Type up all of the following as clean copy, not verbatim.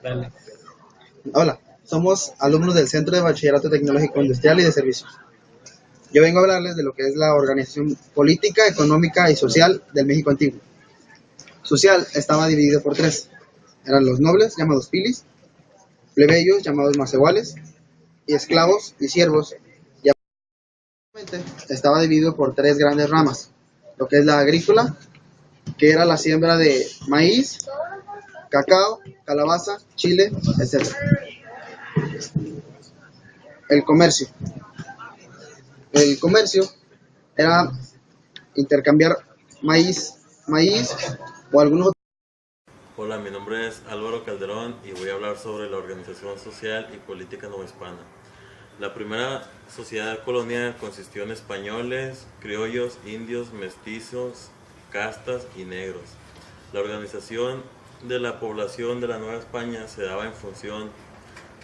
Dale. Hola, somos alumnos del Centro de Bachillerato Tecnológico Industrial y de Servicios. Yo vengo a hablarles de lo que es la organización política, económica y social del México antiguo. Social estaba dividido por tres. Eran los nobles, llamados filis, plebeyos, llamados macehuales, y esclavos y siervos. Estaba dividido por tres grandes ramas. Lo que es la agrícola, que era la siembra de maíz, cacao, calabaza, chile, etc. El comercio. El comercio era intercambiar maíz o algunos otros. Hola, mi nombre es Álvaro Calderón y voy a hablar sobre la organización social y política novohispana. La primera sociedad colonial consistió en españoles, criollos, indios, mestizos, castas y negros. La organización de la población de la Nueva España se daba en función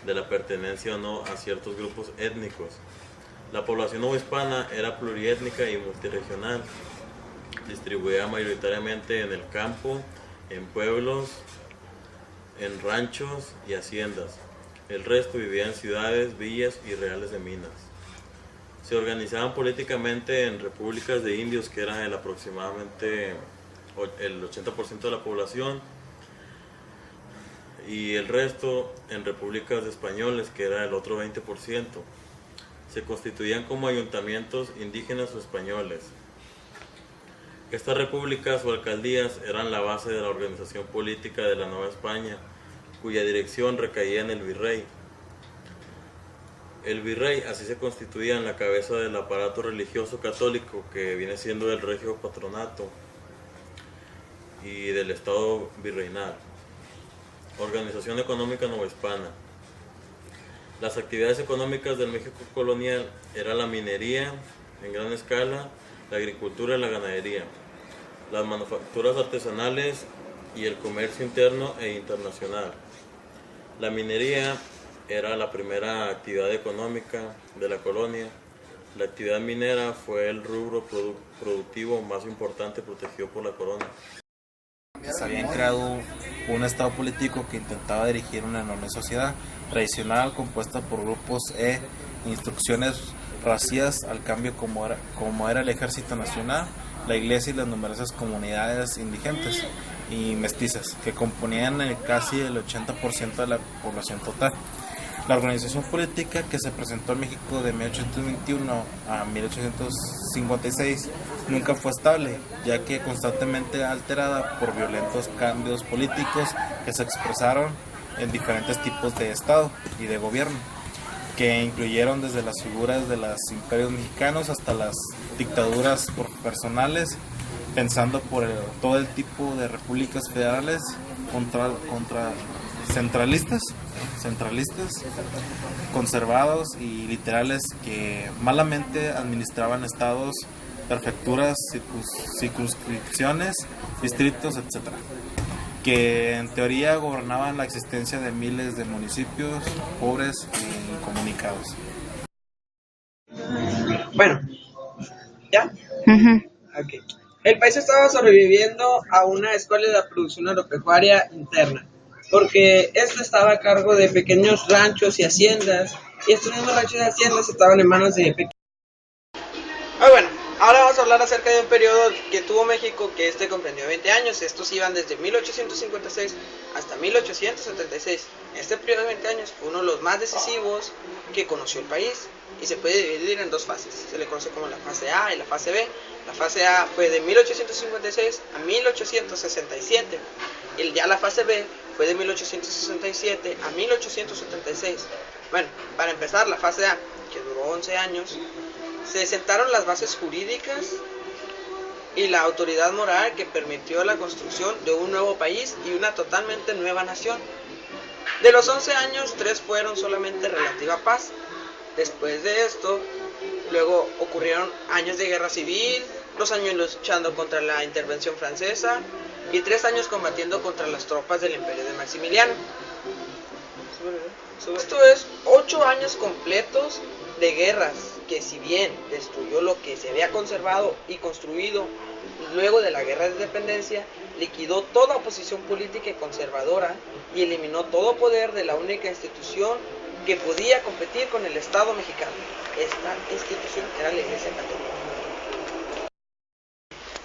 de la pertenencia o no a ciertos grupos étnicos. La población novohispana era pluriétnica y multiregional, distribuida mayoritariamente en el campo, en pueblos, en ranchos y haciendas. El resto vivía en ciudades, villas y reales de minas. Se organizaban políticamente en repúblicas de indios, que eran aproximadamente el 80% de la población, y el resto en repúblicas de españoles, que era el otro 20%. Se constituían como ayuntamientos indígenas o españoles. Estas repúblicas o alcaldías eran la base de la organización política de la Nueva España, cuya dirección recaía en el virrey. El virrey así se constituía en la cabeza del aparato religioso católico, que viene siendo el regio patronato y del estado virreinal. Organización económica novohispana. Las actividades económicas del México colonial eran la minería en gran escala, la agricultura y la ganadería, las manufacturas artesanales y el comercio interno e internacional. La minería era la primera actividad económica de la colonia. La actividad minera fue el rubro productivo más importante protegido por la corona. Se habían creado un estado político que intentaba dirigir una enorme sociedad tradicional compuesta por grupos e instrucciones racias al cambio como era el ejército nacional, la iglesia y las numerosas comunidades indigentes y mestizas que componían casi el 80% de la población total. La organización política que se presentó en México de 1821 a 1856 nunca fue estable, ya que constantemente alterada por violentos cambios políticos que se expresaron en diferentes tipos de Estado y de gobierno, que incluyeron desde las figuras de los imperios mexicanos hasta las dictaduras personales, pensando por todo el tipo de repúblicas federales contra centralistas, conservados y literales que malamente administraban estados, prefecturas, circunscripciones, distritos, etc., que en teoría gobernaban la existencia de miles de municipios pobres e incomunicados. Bueno, ¿ya? Ok. El país estaba sobreviviendo a una escuela de la producción agropecuaria interna, porque esto estaba a cargo de pequeños ranchos y haciendas, y estos mismos ranchos y haciendas estaban en manos de pequeños. Bueno, ahora vamos a hablar acerca de un periodo que tuvo México, que comprendió 20 años. Estos iban desde 1856 hasta 1876. Este periodo de 20 años fue uno de los más decisivos que conoció el país, y se puede dividir en dos fases. Se le conoce como la fase A y la fase B. La fase A fue de 1856 a 1867, y ya la fase B fue de 1867 a 1876. Bueno, para empezar, la fase A, que duró 11 años, se sentaron las bases jurídicas y la autoridad moral que permitió la construcción de un nuevo país y una totalmente nueva nación. De los 11 años, 3 fueron solamente relativa paz. Después de esto, luego ocurrieron años de guerra civil, 2 años luchando contra la intervención francesa y 3 años combatiendo contra las tropas del imperio de Maximiliano. Esto es 8 años completos de guerras, que si bien destruyó lo que se había conservado y construido luego de la Guerra de Independencia, liquidó toda oposición política y conservadora y eliminó todo poder de la única institución que podía competir con el Estado mexicano. Esta institución era la Iglesia Católica.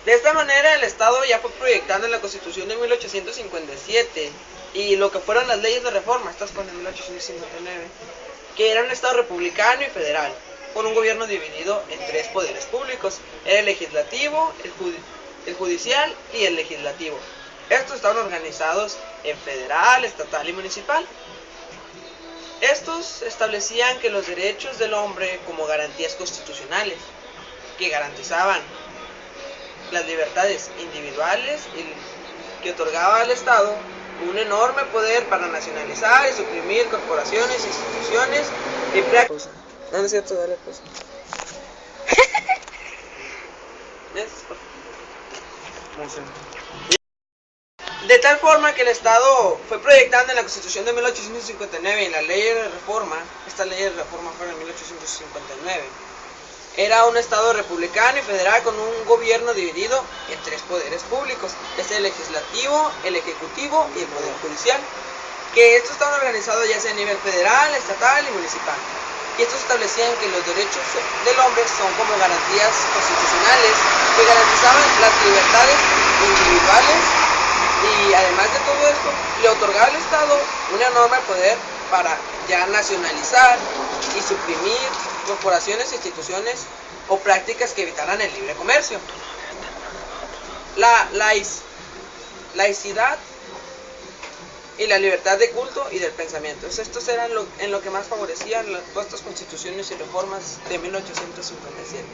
De esta manera el Estado ya fue proyectando en la Constitución de 1857 y lo que fueron las leyes de reforma, estas con el 1859, que era un Estado republicano y federal, con un gobierno dividido en 3 poderes públicos, el legislativo, el judicial y el legislativo. Estos estaban organizados en federal, estatal y municipal. Estos establecían que los derechos del hombre como garantías constitucionales, que garantizaban las libertades individuales y que otorgaba al Estado un enorme poder para nacionalizar y suprimir corporaciones, instituciones y prácticas. No es cierto, dale pues. De tal forma que el Estado fue proyectando en la Constitución de 1859 y en la ley de reforma, esta ley de reforma fue en 1859, era un Estado republicano y federal con un gobierno dividido en 3 poderes públicos, es el legislativo, el ejecutivo y el poder judicial, que estos estaban organizados ya sea a nivel federal, estatal y municipal. Y estos establecían que los derechos del hombre son como garantías constitucionales que garantizaban las libertades individuales y además de todo esto le otorgaba al Estado un enorme poder para ya nacionalizar y suprimir corporaciones, instituciones o prácticas que evitaran el libre comercio. La laicidad y la libertad de culto y del pensamiento. Estos eran en lo que más favorecían todas estas constituciones y reformas de 1857.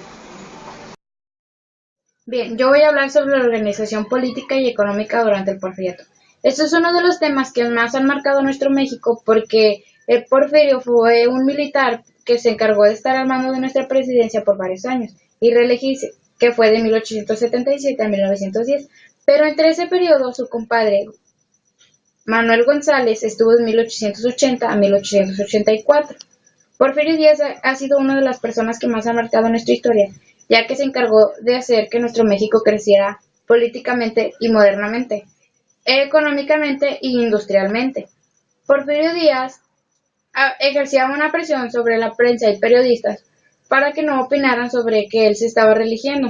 Bien, yo voy a hablar sobre la organización política y económica durante el Porfiriato. Esto es uno de los temas que más han marcado a nuestro México porque el Porfirio fue un militar que se encargó de estar al mando de nuestra presidencia por varios años y reelegirse, que fue de 1877 a 1910, pero entre ese periodo su compadre Manuel González estuvo de 1880 a 1884. Porfirio Díaz ha sido una de las personas que más han marcado nuestra historia, ya que se encargó de hacer que nuestro México creciera políticamente y modernamente, económicamente e industrialmente. Porfirio Díaz ejercía una presión sobre la prensa y periodistas para que no opinaran sobre que él se estaba reeligiendo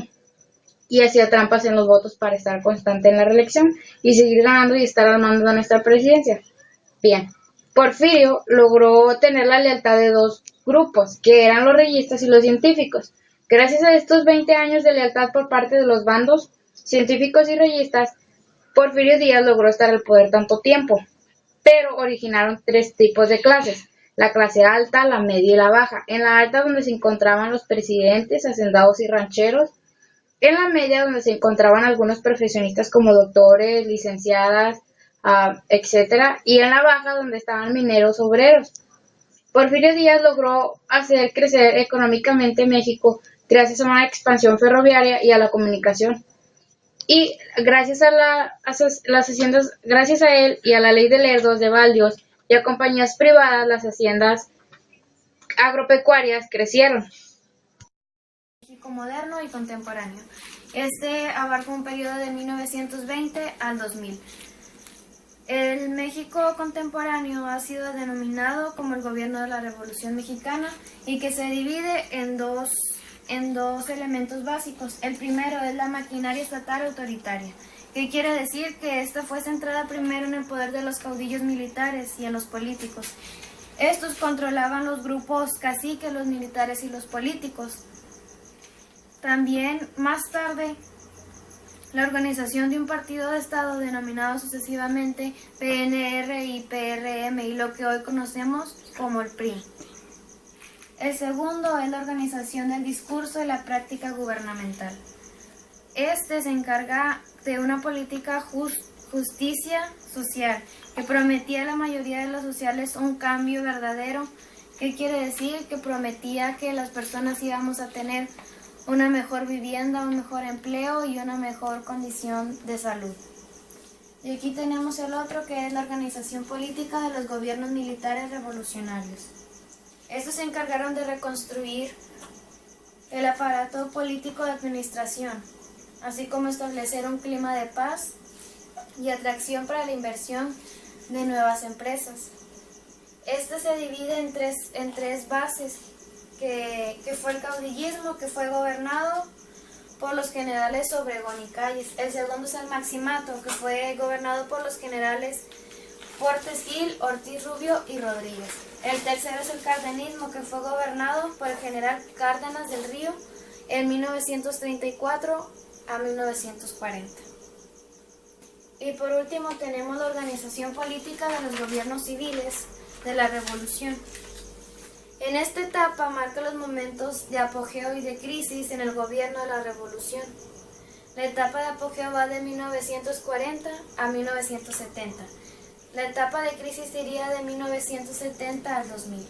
y hacía trampas en los votos para estar constante en la reelección y seguir ganando y estar al mando de nuestra presidencia. Bien, Porfirio logró tener la lealtad de 2 grupos, que eran los reyistas y los científicos. Gracias a estos 20 años de lealtad por parte de los bandos científicos y reyistas, Porfirio Díaz logró estar al poder tanto tiempo, pero originaron 3 tipos de clases: la clase alta, la media y la baja. En la alta, donde se encontraban los presidentes, hacendados y rancheros; en la media, donde se encontraban algunos profesionistas como doctores, licenciadas, etcétera, y en la baja, donde estaban mineros, obreros. Porfirio Díaz logró hacer crecer económicamente México gracias a una expansión ferroviaria y a la comunicación. Y gracias a las haciendas, gracias a él y a la ley de lerdos, de baldios y a compañías privadas, las haciendas agropecuarias crecieron. México moderno y contemporáneo. Este abarca un periodo de 1920 al 2000. El México contemporáneo ha sido denominado como el gobierno de la Revolución Mexicana y que se divide en dos elementos básicos. El primero es la maquinaria estatal autoritaria, que quiere decir que esta fue centrada primero en el poder de los caudillos militares y en los políticos. Estos controlaban los grupos caciques, los militares y los políticos. También, más tarde, la organización de un partido de Estado denominado sucesivamente PNR y PRM y lo que hoy conocemos como el PRI. El segundo es la organización del discurso y la práctica gubernamental. Este se encarga de una política justicia social que prometía a la mayoría de los sociales un cambio verdadero. ¿Qué quiere decir? Que prometía que las personas íbamos a tener una mejor vivienda, un mejor empleo y una mejor condición de salud. Y aquí tenemos el otro, que es la organización política de los gobiernos militares revolucionarios. Estos se encargaron de reconstruir el aparato político de administración, así como establecer un clima de paz y atracción para la inversión de nuevas empresas. Este se divide en tres bases, que fue el caudillismo, que fue gobernado por los generales Obregón y Calles. El segundo es el maximato, que fue gobernado por los generales Portes Gil, Ortiz Rubio y Rodríguez. El tercero es el cardenismo, que fue gobernado por el general Cárdenas del Río en 1934 a 1940. Y por último tenemos la organización política de los gobiernos civiles de la Revolución. En esta etapa marca los momentos de apogeo y de crisis en el gobierno de la Revolución. La etapa de apogeo va de 1940 a 1970. La etapa de crisis iría de 1970 al 2000.